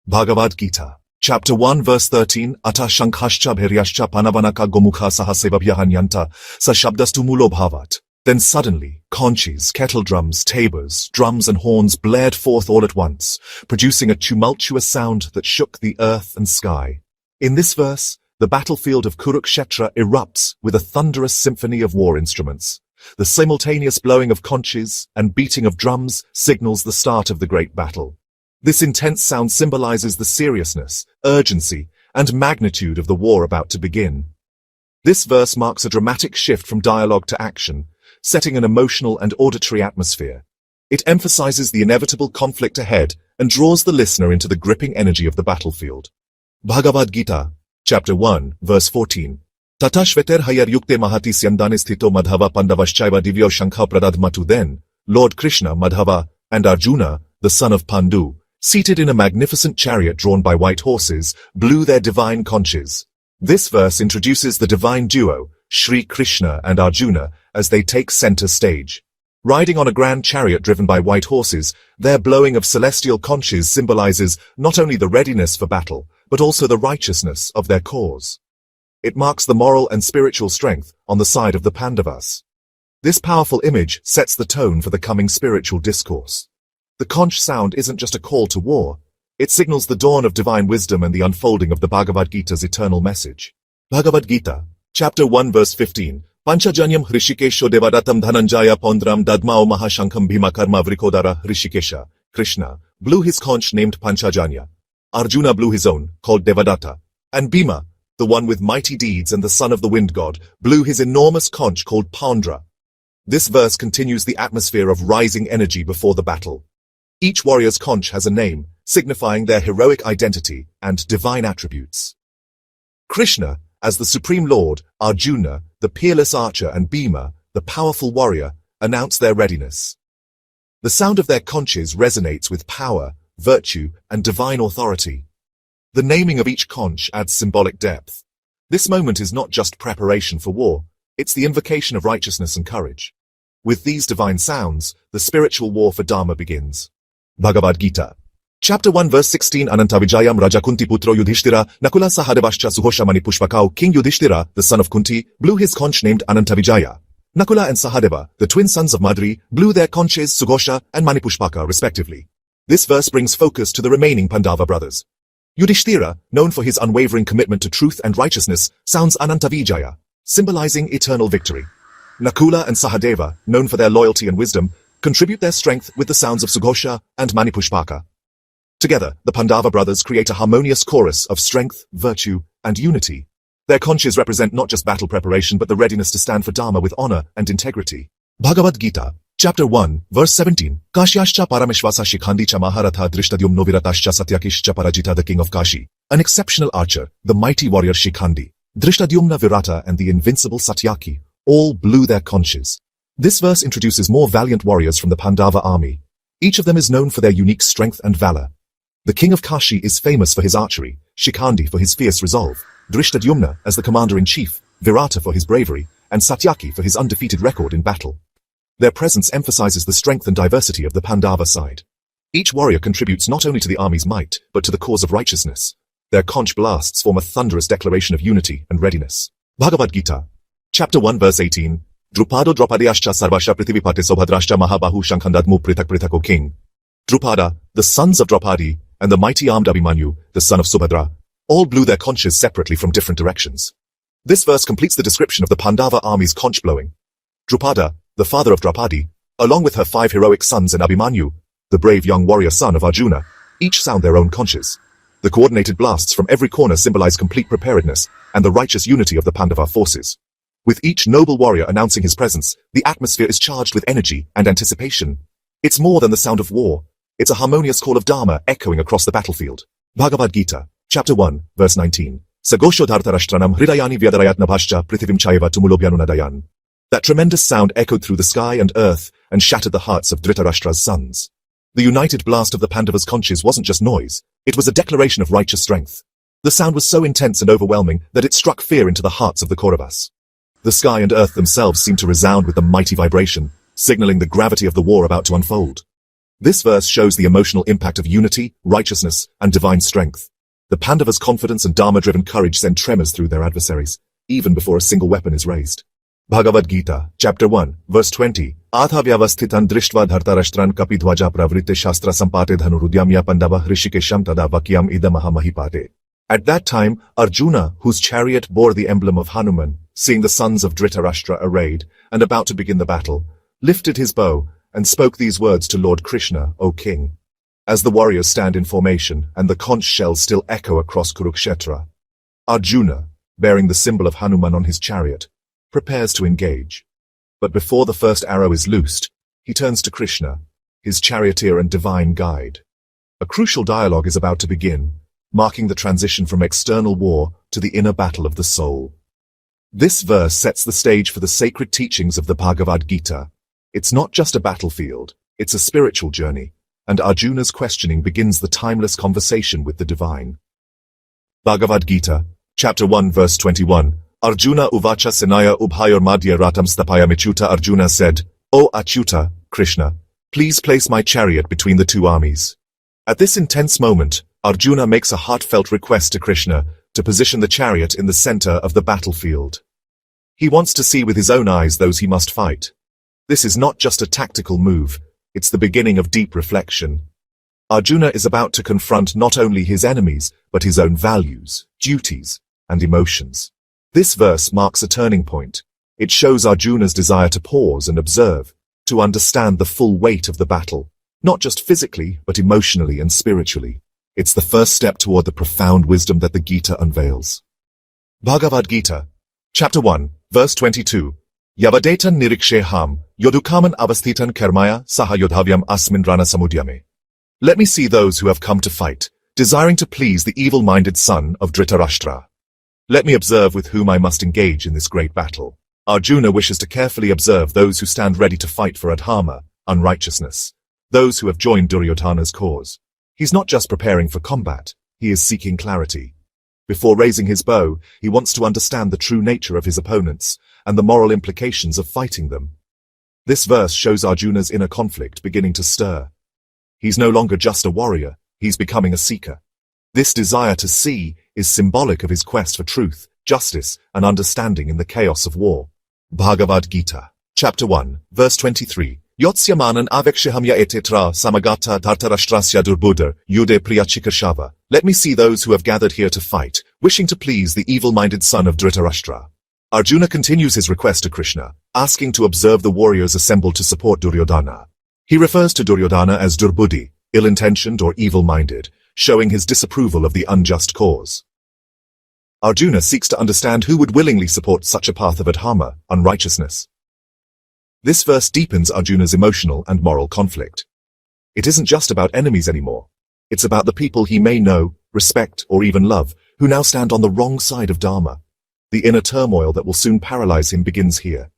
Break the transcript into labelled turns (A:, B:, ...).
A: Bhagavad Gita, Chapter 1, Verse 13, Ata Shankhascha Bhiryascha Panavanaka Gomukha Sahasevabhyahanyanta Sa Shabdastu Mulo Bhavat. Then suddenly, conches, kettle drums, tabors, drums and horns blared forth all at once, producing a tumultuous sound that shook the earth and sky. In this verse, the battlefield of Kurukshetra erupts with a thunderous symphony of war instruments. The simultaneous blowing of conches and beating of drums signals the start of the great battle. This intense sound symbolizes the seriousness, urgency, and magnitude of the war about to begin. This verse marks a dramatic shift from dialogue to action, setting an emotional and auditory atmosphere. It emphasizes the inevitable conflict ahead and draws the listener into the gripping energy of the battlefield. Bhagavad Gita, Chapter 1, Verse 14. Tata Shveter Hayar Yukte Mahati Syandane Sthito Madhava Pandavashchaiva Divyo Shankha Pradadmatu. Then, Lord Krishna, Madhava, and Arjuna, the son of Pandu, seated in a magnificent chariot drawn by white horses, blew their divine conches. This verse introduces the divine duo, Shri Krishna and Arjuna, as they take center stage. Riding on a grand chariot driven by white horses, their blowing of celestial conches symbolizes not only the readiness for battle, but also the righteousness of their cause. It marks the moral and spiritual strength on the side of the Pandavas. This powerful image sets the tone for the coming spiritual discourse. The conch sound isn't just a call to war, it signals the dawn of divine wisdom and the unfolding of the Bhagavad Gita's eternal message. Bhagavad Gita, Chapter 1, Verse 15. Panchajanyam Hrishikesho Devadatam Dhananjaya Pondram Dadmao Mahashankham Bhima Karma Vrikodara. Hrishikesha, Krishna, blew his conch named Panchajanya. Arjuna blew his own, called Devadatta. And Bhima, the one with mighty deeds and the son of the wind god, blew his enormous conch called Pandra. This verse continues the atmosphere of rising energy before the battle. Each warrior's conch has a name, signifying their heroic identity and divine attributes. Krishna, as the Supreme Lord, Arjuna, the peerless archer, and Bhima, the powerful warrior, announce their readiness. The sound of their conches resonates with power, virtue, and divine authority. The naming of each conch adds symbolic depth. This moment is not just preparation for war, it's the invocation of righteousness and courage. With these divine sounds, the spiritual war for Dharma begins. Bhagavad Gita, Chapter 1, Verse 16. Anantavijayam Raja Kunti Putro Yudhishthira, Nakula Sahadevascha Sughosha Manipushpakau. King Yudhishthira, the son of Kunti, blew his conch named Anantavijaya. Nakula and Sahadeva, the twin sons of Madri, blew their conches Sughosha and Manipushpaka respectively. This verse brings focus to the remaining Pandava brothers. Yudhishthira, known for his unwavering commitment to truth and righteousness, sounds Anantavijaya, symbolizing eternal victory. Nakula and Sahadeva, known for their loyalty and wisdom, contribute their strength with the sounds of Sughosha and Manipushpaka. Together, the Pandava brothers create a harmonious chorus of strength, virtue, and unity. Their conches represent not just battle preparation but the readiness to stand for Dharma with honor and integrity. Bhagavad Gita, Chapter 1, Verse 17. Kashyascha Parameshvasa Shikhandicha Maharatha Drishtadyumno Viratascha Satyakishcha Parajita. The king of Kashi, an exceptional archer, the mighty warrior Shikhandi, Drishtadyumna Virata, and the invincible Satyaki, all blew their conches. This verse introduces more valiant warriors from the Pandava army. Each of them is known for their unique strength and valor. The king of Kashi is famous for his archery, Shikhandi for his fierce resolve, Drishtadyumna as the commander-in-chief, Virata for his bravery, and Satyaki for his undefeated record in battle. Their presence emphasizes the strength and diversity of the Pandava side. Each warrior contributes not only to the army's might, but to the cause of righteousness. Their conch blasts form a thunderous declaration of unity and readiness. Bhagavad Gita, Chapter 1, Verse 18. Drupado Draupadiyascha Sarvasha Prithivipate Sobhadrashcha Mahabahu Shankhandadmu Prithak Prithak. O king, Drupada, the sons of Draupadi, and the mighty armed Abhimanyu, the son of Subhadra, all blew their conches separately from different directions. This verse completes the description of the Pandava army's conch blowing. Drupada, the father of Draupadi, along with her 5 heroic sons and Abhimanyu, the brave young warrior son of Arjuna, each sound their own conches. The coordinated blasts from every corner symbolize complete preparedness and the righteous unity of the Pandava forces. With each noble warrior announcing his presence, the atmosphere is charged with energy and anticipation. It's more than the sound of war. It's a harmonious call of Dharma echoing across the battlefield. Bhagavad Gita, Chapter 1, Verse 19. Sagosho Dhartarashtranam Hridayani Vyadarayatnabhascha Prithivim Chaiva Tumulobhyanunadayan. That tremendous sound echoed through the sky and earth and shattered the hearts of Dhritarashtra's sons. The united blast of the Pandavas' conches wasn't just noise, it was a declaration of righteous strength. The sound was so intense and overwhelming that it struck fear into the hearts of the Kauravas. The sky and earth themselves seemed to resound with the mighty vibration, signaling the gravity of the war about to unfold. This verse shows the emotional impact of unity, righteousness, and divine strength. The Pandavas' confidence and Dharma-driven courage send tremors through their adversaries, even before a single weapon is raised. Bhagavad Gita, Chapter 1, Verse 20. Atha vyavasthitan drishtva dhartarashtran kapidhvaja pravritte shastra sampate dhanurudyamya pandava hrishikesham tada vakyam idamaha mahipate. At that time, Arjuna, whose chariot bore the emblem of Hanuman, seeing the sons of Dhritarashtra arrayed and about to begin the battle, lifted his bow and spoke these words to Lord Krishna, O king. As the warriors stand in formation and the conch shells still echo across Kurukshetra, Arjuna, bearing the symbol of Hanuman on his chariot, prepares to engage. But before the first arrow is loosed, he turns to Krishna, his charioteer and divine guide. A crucial dialogue is about to begin, marking the transition from external war to the inner battle of the soul. This verse sets the stage for the sacred teachings of the Bhagavad Gita. It's not just a battlefield, it's a spiritual journey, and Arjuna's questioning begins the timeless conversation with the divine. Bhagavad Gita, Chapter 1, Verse 21. Arjuna uvacha senaya ubhayor madhya ratam stapaya mechuta. Arjuna said, O Achyuta, Krishna, please place my chariot between the two armies. At this intense moment, Arjuna makes a heartfelt request to Krishna to position the chariot in the center of the battlefield. He wants to see with his own eyes those he must fight. This is not just a tactical move, it's the beginning of deep reflection. Arjuna is about to confront not only his enemies, but his own values, duties, and emotions. This verse marks a turning point. It shows Arjuna's desire to pause and observe, to understand the full weight of the battle, not just physically, but emotionally and spiritually. It's the first step toward the profound wisdom that the Gita unveils. Bhagavad Gita, Chapter 1, Verse 22. Yavadetan niriksheham, yodukaman avasthitan karmaya saha yodhavyam asmin rana samudyame. Let me see those who have come to fight, desiring to please the evil-minded son of Dhritarashtra. Let me observe with whom I must engage in this great battle. Arjuna wishes to carefully observe those who stand ready to fight for adharma, unrighteousness, those who have joined Duryodhana's cause. He's not just preparing for combat, he is seeking clarity. Before raising his bow, he wants to understand the true nature of his opponents and the moral implications of fighting them. This verse shows Arjuna's inner conflict beginning to stir. He's no longer just a warrior, he's becoming a seeker. This desire to see is symbolic of his quest for truth, justice, and understanding in the chaos of war. Bhagavad Gita, Chapter 1, Verse 23. Yotsyamanan avekshihamya etetra samagata dhartarashtrasya durbudar yude priyachikashava. Let me see those who have gathered here to fight, wishing to please the evil-minded son of Dhritarashtra. Arjuna continues his request to Krishna, asking to observe the warriors assembled to support Duryodhana. He refers to Duryodhana as Durbudhi, ill-intentioned or evil-minded, showing his disapproval of the unjust cause. Arjuna seeks to understand who would willingly support such a path of adharma, unrighteousness. This verse deepens Arjuna's emotional and moral conflict. It isn't just about enemies anymore. It's about the people he may know, respect, or even love, who now stand on the wrong side of Dharma. The inner turmoil that will soon paralyze him begins here.